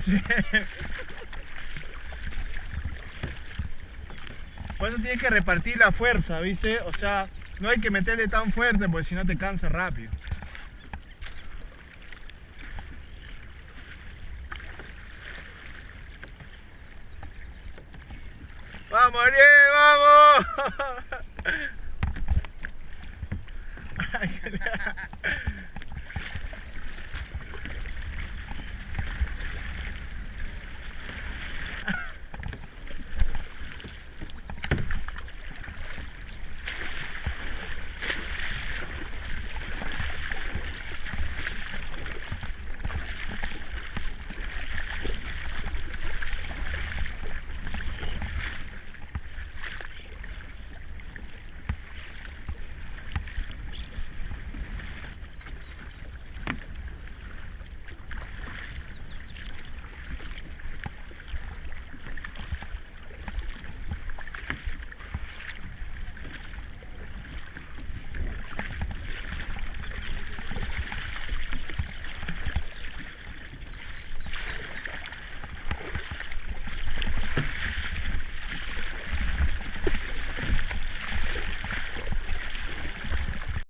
Sí. Por eso tienes que repartir la fuerza, ¿viste? O sea, no hay que meterle tan fuerte porque si no te cansa rápido. ¡Vamos, Ariel! ¡Vamos!